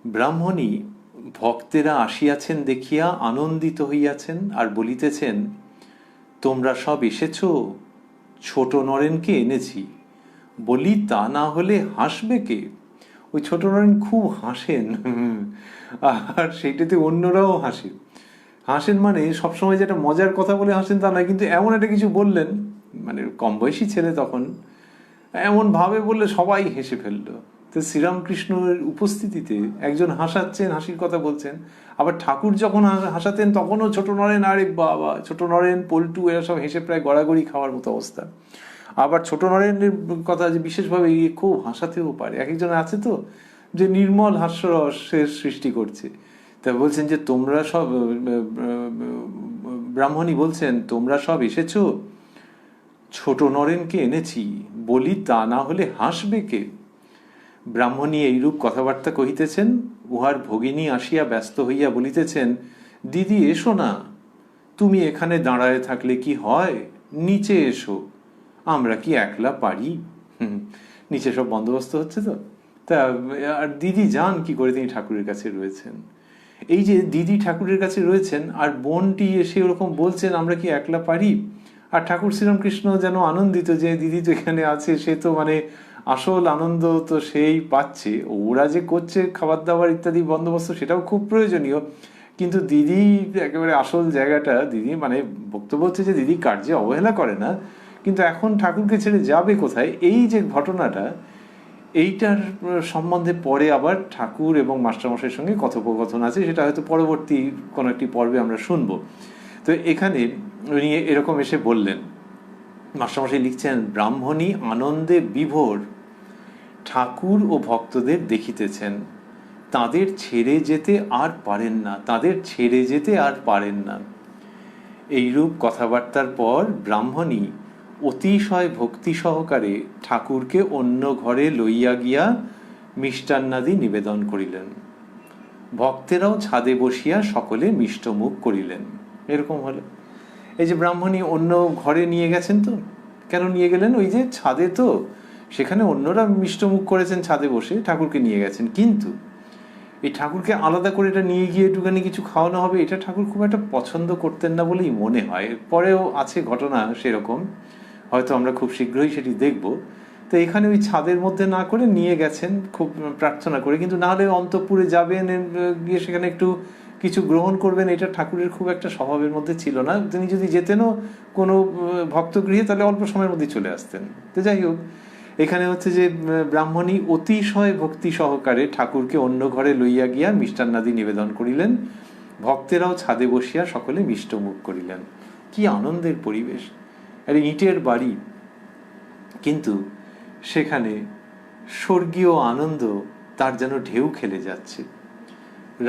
ব্রাহ্মণী ভক্তেরা আসিয়াছেন দেখিয়া আনন্দিত হইয়াছেন আর বলিতেছেন, তোমরা সব এসেছ, ছোট নরেনকে এনেছি। বলি, তা না হলে হাসবে কে? ওই ছোট নরেন খুব হাসেন, আর সেইটাতে অন্যরাও হাসেন মানে সবসময় যেটা মজার কথা বলে হাসেন তা নয়, কিন্তু এমন একটা কিছু বললেন, মানে কম বয়সী ছেলে তখন, এমন ভাবে বললে সবাই হেসে ফেললো। তো শ্রীরামকৃষ্ণের উপস্থিতিতে একজন হাসাচ্ছেন, হাসির কথা বলছেন, আবার ঠাকুর যখন হাসাতেন তখনও ছোট নরেন, আরে বাবা, ছোট নরেন, পল্টু, এরা সব হেসে প্রায় গড়াগড়ি খাওয়ার মতো অবস্থা। আবার ছোট নরেনের কথা যে বিশেষভাবে খুব হাসাতেও পারে, এক একজন আছে তো যে নির্মল হাস্যরসের সৃষ্টি করছে। তা বলছেন যে তোমরা সব, ব্রাহ্মণী বলছেন, তোমরা সব এসেছো, ছোট নরেনকে এনেছি। বলি, তা না হলে হাসবে কে? ব্রাহ্মণী এইরূপ কথাবার্তা কহিতেছেন, উহার ভগিনী আসিয়া ব্যস্ত হইয়া বলিতেছেন, দিদি এসো না, তুমি এখানে দাঁড়ায় থাকলে কি হয়, নিচে এসো, আমরা কি একলা পারি? নিচে সব বন্দোবস্ত হচ্ছে তো। তা আর দিদি যান কি করে, তিনি ঠাকুরের কাছে রয়েছেন। এই যে দিদি ঠাকুরের কাছে রয়েছেন আর বোনটি এসে ওরকম বলছেন আমরা কি একলা পারি, আর ঠাকুর শ্রীরামকৃষ্ণ যেন আনন্দিত যে দিদি তো এখানে আছে, সে তো মানে আসল আনন্দ তো সেই পাচ্ছে। ওরা যে করছে খাবার দাবার ইত্যাদি বন্দোবস্ত, সেটাও খুব প্রয়োজনীয়, কিন্তু দিদি একেবারে আসল জায়গাটা, দিদি মানে বক্তব্য হচ্ছে যে দিদি কার্যে অবহেলা করে না, কিন্তু এখন ঠাকুরকে ছেড়ে যাবে কোথায়, এই যে ঘটনাটা, এইটার সম্বন্ধে পরে আবার ঠাকুর এবং মাস্টারমশাইয়ের সঙ্গে কথোপকথন আছে, সেটা হয়তো পরবর্তী কোনো একটি পর্বে আমরা শুনবো। তো এখানে উনি এরকম এসে বললেন, মাস্টারমশাই লিখছেন, ব্রাহ্মণী আনন্দে বিভোর, ঠাকুর ও ভক্তদের দেখিতেছেন, তাদের ছেড়ে যেতে আর পারেন না, তাদের ছেড়ে যেতে আর পারেন না। এইরূপ কথাবার্তার পর ব্রাহ্মণী অতিশয় ভক্তি সহকারে ঠাকুরকে অন্য ঘরে লইয়া গিয়া মিষ্টান্নাদি নিবেদন করিলেন। ভক্তেরাও ছাদে বসিয়া সকলে মিষ্টমুখ করিলেন। এরকম হলো। এই যে ব্রাহ্মণী অন্য ঘরে নিয়ে গেছেন, তো কেন নিয়ে গেলেন? ওই যে ছাদে, তো সেখানে অন্যরা মিষ্টমুখ করেছেন ছাদে বসে, ঠাকুরকে নিয়ে গেছেন, কিন্তু এই ঠাকুরকে আলাদা করে এটা নিয়ে গিয়ে একটুখানি কিছু খাওয়ানো হবে, এটা ঠাকুর খুব একটা পছন্দ করতেন না বলেই মনে হয়। পরেও আছে ঘটনা সেরকম, হয়তো আমরা খুব শীঘ্রই সেটি দেখব। তো এখানে ওই ছাদের মধ্যে না করে নিয়ে গেছেন খুব প্রার্থনা করে, কিন্তু না হলে অন্তঃপুরে যাবেন, গিয়ে সেখানে একটু কিছু গ্রহণ করবেন, এটা ঠাকুরের খুব একটা স্বভাবের মধ্যে ছিল না। তিনি যদি যেতেনও কোনো ভক্তগৃহে, তাহলে অল্প সময়ের মধ্যেই চলে আসতেন। তো যাই হোক, এখানে হচ্ছে যে ব্রাহ্মণী অতিশয় ভক্তি সহকারে ঠাকুরকে অন্য ঘরে লইয়া গিয়া মিষ্টান্নাদি নিবেদন করিলেন, ভক্তেরাও ছাদে বসিয়া সকলে মিষ্টমুখ করিলেন। কি আনন্দের পরিবেশ! আরে ইটের বাড়ি, কিন্তু সেখানে স্বর্গীয় আনন্দ তার যেন ঢেউ খেলে যাচ্ছে।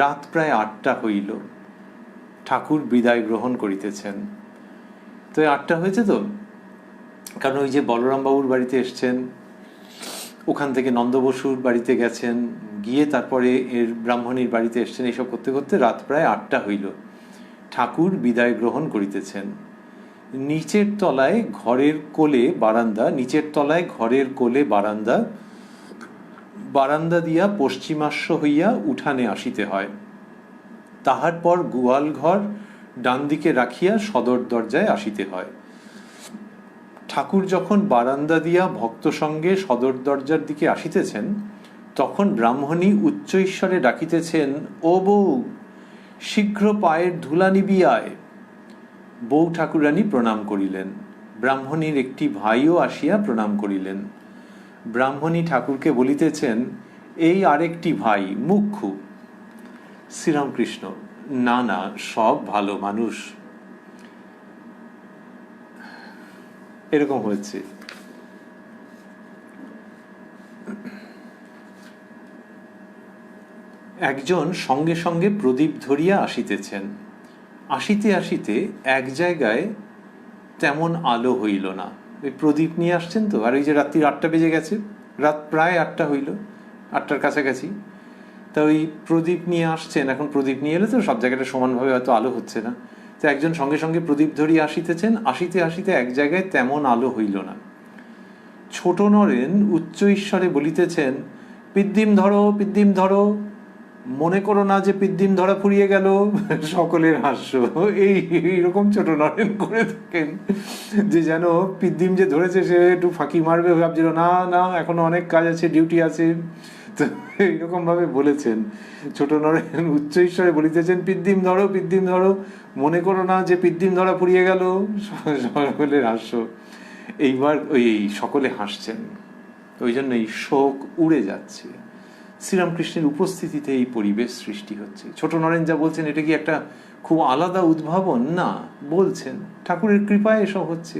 রাত প্রায় 8টা হইল, ঠাকুর বিদায় গ্রহণ করিতেছেন। তো 8টা হয়েছে তো, কারণ ওই যে বলরাম বাবুর বাড়িতে এসছেন, ওখান থেকে নন্দ বসুর বাড়িতে গেছেন, গিয়ে তারপরে এর ব্রাহ্মণীর বাড়িতে এসছেন, এইসব করতে করতে রাত প্রায় 8টা হইল। ঠাকুর বিদায় গ্রহণ করিতেছেন। নিচের তলায় ঘরের কোলে বারান্দা, নিচের তলায় ঘরের কোলে বারান্দা, বারান্দা দিয়া পশ্চিমাস্য হইয়া উঠানে আসিতে হয়। তাহার পর গোয়াল ঘর ডান দিকে রাখিয়া সদর দরজায় আসিতে হয়। ঠাকুর যখন বারান্দা দিয়া ভক্ত সঙ্গে সদর দরজার দিকে আসিতেছেন, তখন ব্রাহ্মণী উচ্চ ঈশ্বরে ডাকিতেছেন, ও বউ, শীঘ্র পায়ের ধুলা নিবি আয়। বউ ঠাকুরানী প্রণাম করিলেন। ব্রাহ্মণীর একটি ভাইও আসিয়া প্রণাম করিলেন। ব্রাহ্মণী ঠাকুরকে বলিতেছেন, এই আরেকটি ভাই মুখ্যু। শ্রীরামকৃষ্ণ, না না, সব ভালো মানুষ। এরকম হয়েছে। একজন সঙ্গে সঙ্গে প্রদীপ ধরিয়া আসিতেছেন। আসিতে আসিতে এক জায়গায় তেমন আলো হইল না। ওই প্রদীপ নিয়ে আসছেন তো, আর ওই যে রাত্রি 8টা বেজে গেছে, রাত প্রায় 8টা হইল, 8টার কাছাকাছি। তা ওই প্রদীপ নিয়ে আসছেন, এখন প্রদীপ নিয়ে এলে তো সব জায়গাটা সমানভাবে হয়তো আলো হচ্ছে না, তো একজন সঙ্গে সঙ্গে প্রদীপ ধরিয়ে আসিতেছেন, আসিতে আসিতে এক জায়গায় তেমন আলো হইল না। ছোট নরেন উচ্চ ঈশ্বরে বলিতেছেন, পিদ্দিম ধরো, পিদ্দিম ধরো, মনে করো না যে পিদ্দিম ধরা ফুরিয়ে গেল। সকলের হাস্য। এইরকম ছোট নরেন করে থাকেন, যে যেন পিদ্দিম যে ধরেছে সে একটু ফাঁকি মারবে, ভাবছিল না না এখনো অনেক কাজ আছে, ডিউটি আছে। তো এইরকম ভাবে বলেছেন। ছোট নরেন উচ্চ ঈশ্বরে বলিতেছেন, পিদ্দিম ধরো, পিদ্দিম ধরো, মনে করো না যে পিদ্দিম ধরা ফুরিয়ে গেল। সকলের হাস্য। এইবার ওই সকলে হাসছেন, ওই জন্যই শোক উড়ে যাচ্ছে। শ্রীরামকৃষ্ণের উপস্থিতিতে এই পরিবেশ সৃষ্টি হচ্ছে। ছোট নরেন যা বলছেন এটা কি একটা খুব আলাদা উদ্ভাবন? না, বলছেন ঠাকুরের কৃপায় এসব হচ্ছে।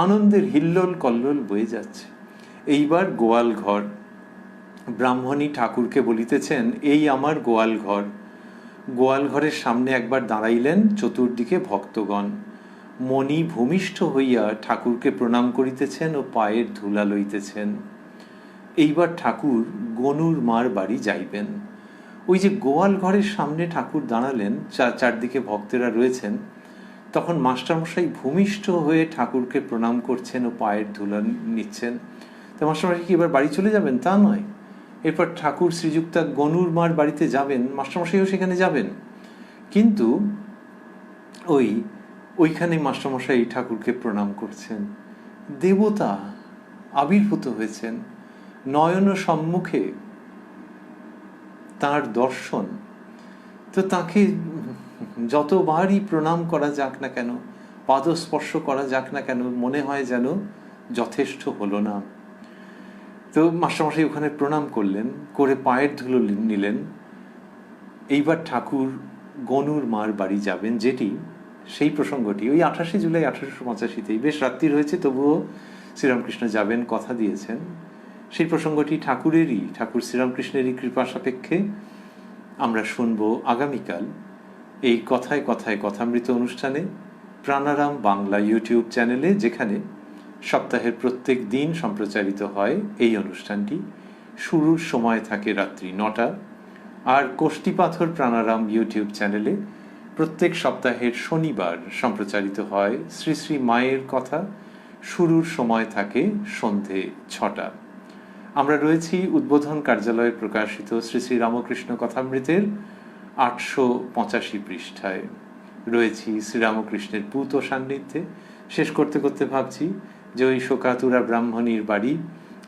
আনন্দের হিল্লোল কল্লোল বয়ে যাচ্ছে। এইবার গোয়াল ঘর। ব্রাহ্মণী ঠাকুরকে বলিতেছেন, এই আমার গোয়াল ঘর। গোয়াল ঘরের সামনে একবার দাঁড়াইলেন, চতুর্দিকে ভক্তগণ। মণি ভূমিষ্ঠ হইয়া ঠাকুরকে প্রণাম করিতেছেন ও পায়ের ধুলা লইতেছেন। এইবার ঠাকুর গনুর মার বাড়ি যাইবেন। ওই যে গোয়াল ঘরের সামনে ঠাকুর দাঁড়ালেন, চারদিকে ভক্তেরা রয়েছেন, তখন মাস্টারমশাই ভূমিষ্ঠ হয়ে ঠাকুরকে প্রণাম করছেন ও পায়ের ধুলা নিচ্ছেন। তো মাস্টারমশাই কি এবার বাড়ি চলে যাবেন? তা নয়, এরপর ঠাকুর শ্রীযুক্তা গনুর মার বাড়িতে যাবেন, মাস্টারমশাইও সেখানে যাবেন। কিন্তু ওইখানে মাস্টারমশাই ঠাকুরকে প্রণাম করছেন। দেবতা আবির্ভূত হয়েছেন, নয়ন সম্মুখে তার দর্শন। তো তাকে যতবারই প্রণাম করা যাক না কেন, পাদস্পর্শ করা যাক না কেন, মনে হয় যেন যথেষ্ট হলো না। তো মাস্টারমশাই ওখানে প্রণাম করলেন, করে পায়ের ধুলো নিলেন। এইবার ঠাকুর গনুর মার বাড়ি যাবেন, যেটি সেই প্রসঙ্গটি ওই 28 জুলাই 1885, বেশ রাত্রির হয়েছে, তবুও শ্রীরামকৃষ্ণ যাবেন, কথা দিয়েছেন। সেই প্রসঙ্গটি ঠাকুর শ্রীরামকৃষ্ণেরই কৃপা সাপেক্ষে আমরা শুনব আগামীকাল এই কথায় কথায় কথামৃত অনুষ্ঠানে, প্রাণারাম বাংলা ইউটিউব চ্যানেলে, যেখানে সপ্তাহের প্রত্যেক দিন সম্প্রচারিত হয় এই অনুষ্ঠানটি। শুরুর সময় থাকে রাত্রি 9টা। আর কোষ্ঠীপাথর প্রাণারাম ইউটিউব চ্যানেলে প্রত্যেক সপ্তাহের শনিবার সম্প্রচারিত হয় শ্রী শ্রী মায়ের কথা। শুরুর সময় থাকে সন্ধে 6টা। আমরা রয়েছি উদ্বোধন কার্যালয়ে প্রকাশিত শ্রী শ্রী রামকৃষ্ণ কথামৃতের 885 পৃষ্ঠায়। রয়েছি শ্রীরামকৃষ্ণের পূত সান্নিধ্যে। শেষ করতে করতে ভাবছি যে ওই শোকাতুরা ব্রাহ্মণীর বাড়ি,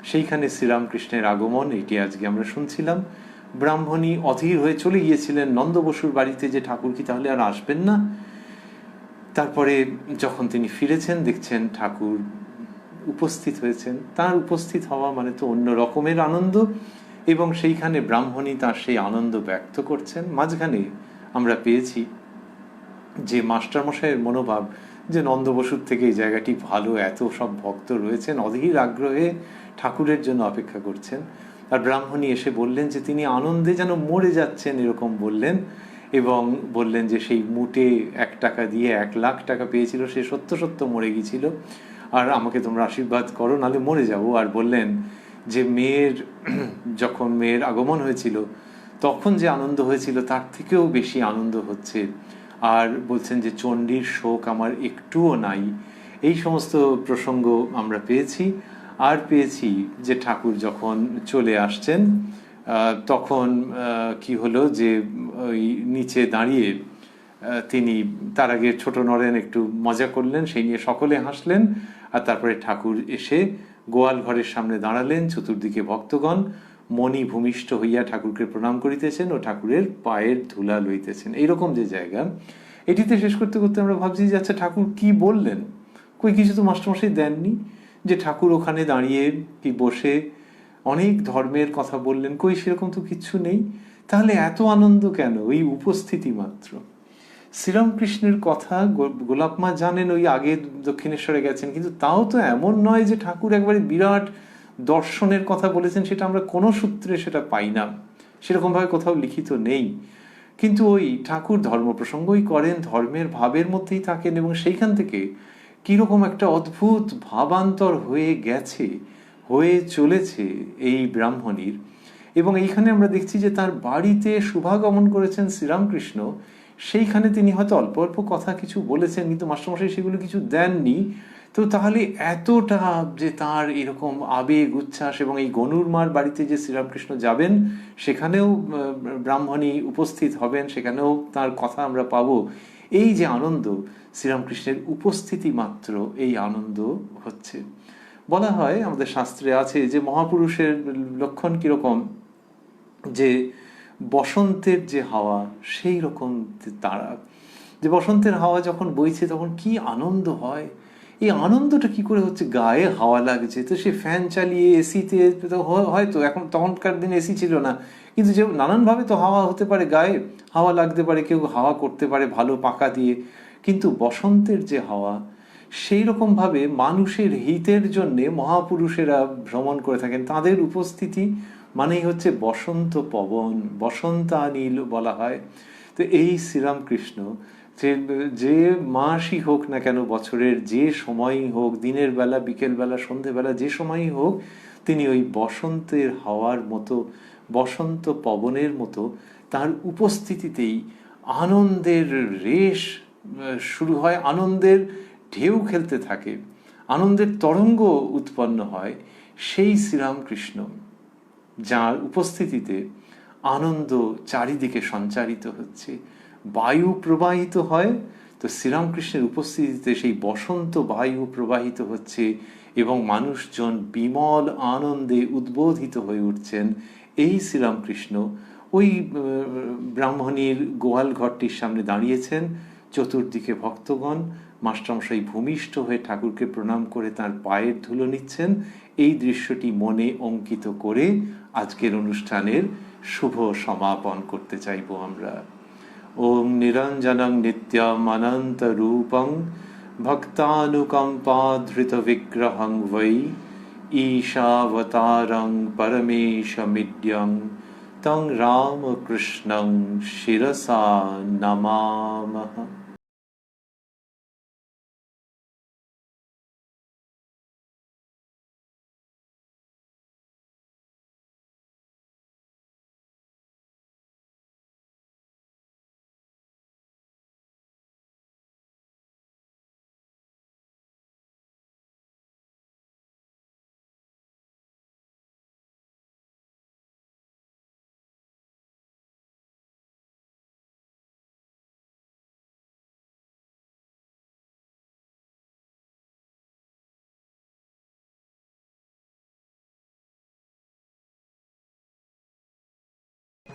সেইখানে শ্রীরামকৃষ্ণের আগমন, এটি আজকে আমরা শুনছিলাম। ব্রাহ্মণী অধীর হয়ে চলে গিয়েছিলেন নন্দ বসুর বাড়িতে, যে ঠাকুর কি তাহলে আর আসবেন না? তারপরে যখন তিনি ফিরেছেন, দেখছেন ঠাকুর উপস্থিত হয়েছেন। তার উপস্থিত হওয়া মানে তো অন্য রকমের আনন্দ, এবং সেইখানে ব্রাহ্মণী তার সেই আনন্দ ব্যক্ত করছেন। মাঝখানে আমরা পেয়েছি যে মাস্টারমশাইয়ের মনোভাব, যে নন্দ বসুর থেকে এই জায়গাটি ভালো, এত সব ভক্ত রয়েছেন, অধীর আগ্রহে ঠাকুরের জন্য অপেক্ষা করছেন। আর ব্রাহ্মণী এসে বললেন যে তিনি আনন্দে যেন মরে যাচ্ছেন, এরকম বললেন, এবং বললেন যে সেই মুটে 1 টাকা দিয়ে 1 লাখ টাকা পেয়েছিল, সে সত্য সত্য মরে গিয়েছিল, আর আমাকে তোমরা আশীর্বাদ করো, নাহলে মরে যাবো। আর বললেন যে যখন মেয়ের আগমন হয়েছিল তখন যে আনন্দ হয়েছিল তার থেকেও বেশি আনন্দ হচ্ছে। আর বলছেন যে চণ্ডীর শোক আমার একটুও নাই। এই সমস্ত প্রসঙ্গ আমরা পেয়েছি। আর পেয়েছি যে ঠাকুর যখন চলে আসছেন তখন কি হলো, যে ওই নিচে দাঁড়িয়ে তিনি, তার আগে ছোট নরেন একটু মজা করলেন, সেই নিয়ে সকলে হাসলেন। আর তারপরে ঠাকুর এসে গোয়াল ঘরের সামনে দাঁড়ালেন, চতুর্দিকে ভক্তগণ মণি ভূমিষ্ঠ হইয়া ঠাকুরকে প্রণাম করিতেছেন ও ঠাকুরের পায়ের ধুলা লইতেছেন। এইরকম যে জায়গা, এটিতে শেষ করতে করতে আমরা ভাবছি যে আচ্ছা ঠাকুর কি বললেন? কই কিছু তো মাস্টারমশাই দেননি, যে ঠাকুর ওখানে দাঁড়িয়ে কি বসে অনেক ধর্মের কথা বললেন, কই সেরকম তো কিচ্ছু নেই। তাহলে এত আনন্দ কেন? ওই উপস্থিতি মাত্র। শ্রীরামকৃষ্ণের কথা গোলাপ মা জানেন, ওই আগে দক্ষিণেশ্বরে গেছেন, কিন্তু তাও তো এমন নয় যে ঠাকুর একবারে বিরাট দর্শনের কথা বলেছেন, সেটা আমরা কোনো সূত্রে সেটা পাই না, সেরকমভাবে কোথাও লিখিত নেই। কিন্তু ওই ঠাকুর ধর্ম প্রসঙ্গই করেন, ধর্মের ভাবের মধ্যেই থাকেন, এবং সেইখান থেকে কীরকম একটা অদ্ভুত ভাবান্তর হয়ে গেছে, হয়ে চলেছে এই ব্রাহ্মণীর, এবং এইখানে আমরা দেখছি যে তার বাড়িতে শুভাগমন করেছেন শ্রীরামকৃষ্ণ, সেইখানে তিনি হয়তো অল্প অল্প কথা কিছু বলেছেন, কিন্তু মাস্টারমশাই সেগুলো কিছু দেননি। তো তাহলে এতটা যে তার এরকম আবেগ উচ্ছ্বাস, এবং এই গনুর মার বাড়িতে যে শ্রীরামকৃষ্ণ যাবেন, সেখানেও ব্রাহ্মণী উপস্থিত হবেন, সেখানেও তার কথা আমরা পাবো। এই যে আনন্দ, শ্রীরামকৃষ্ণের উপস্থিতি মাত্র এই আনন্দ হচ্ছে। বলা হয়, আমাদের শাস্ত্রে আছে যে মহাপুরুষের লক্ষণ কিরকম, যে বসন্তের যে হাওয়া সেই রকম তারা, যে বসন্তের হাওয়া যখন বইছে তখন কি আনন্দ হয়। এই আনন্দটা কি করে হচ্ছে, গায়ে হাওয়া লাগছে, তো সে ফ্যান চালিয়ে এসিতে হয়তো, এখন তখনকার দিনে এসি ছিল না, কিন্তু যে নানানভাবে তো হাওয়া হতে পারে, গায়ে হাওয়া লাগতে পারে, কেউ হাওয়া করতে পারে ভালো পাকা দিয়ে, কিন্তু বসন্তের যে হাওয়া, সেই রকমভাবে মানুষের হিতের জন্যে মহাপুরুষেরা ভ্রমণ করে থাকেন। তাদের উপস্থিতি মানেই হচ্ছে বসন্ত পবন, বসন্তানীল বলা হয়। তো এই শ্রীরামকৃষ্ণ যে মাসই হোক না কেন, বছরের যে সময়ই হোক, দিনের বেলা বিকেলবেলা সন্ধেবেলা যে সময়ই হোক, তিনি ওই বসন্তের হাওয়ার মতো, বসন্ত পবনের মতো তার উপস্থিতিতেই আনন্দের রেশ শুরু হয়, আনন্দের ঢেউ খেলতে থাকে, আনন্দের তরঙ্গ উৎপন্ন হয়। সেই শ্রীরামকৃষ্ণ যার উপস্থিতিতে আনন্দ চারিদিকে সঞ্চারিত হচ্ছে, বায়ু প্রবাহিত হয়, তো শ্রীরামকৃষ্ণের উপস্থিতিতে সেই বসন্ত বায়ু প্রবাহিত হচ্ছে এবং মানুষজন বিমল আনন্দে উদ্বোধিত হয়ে উঠছেন। এই শ্রীরামকৃষ্ণ ওই ব্রাহ্মণীর গোয়াল ঘরটির সামনে দাঁড়িয়েছেন, চতুর্দিকে ভক্তগণ, মাস্টারমশাই ভূমিষ্ঠ হয়ে ঠাকুরকে প্রণাম করে তার পায়ের ধুলো নিচ্ছেন। এই দৃশ্যটি মনে অঙ্কিত করে আজকের অনুষ্ঠানের শুভ সমাপন করতে চাইব আমরা। ওম নিরঞ্জনং নিত্যম অনন্ত রূপং ভক্তানুকম্পাধৃত বিগ্রহং বৈ ঈশাবতারং পরমেশমিড্যং তং রামকৃষ্ণং শিরসা নমামঃ।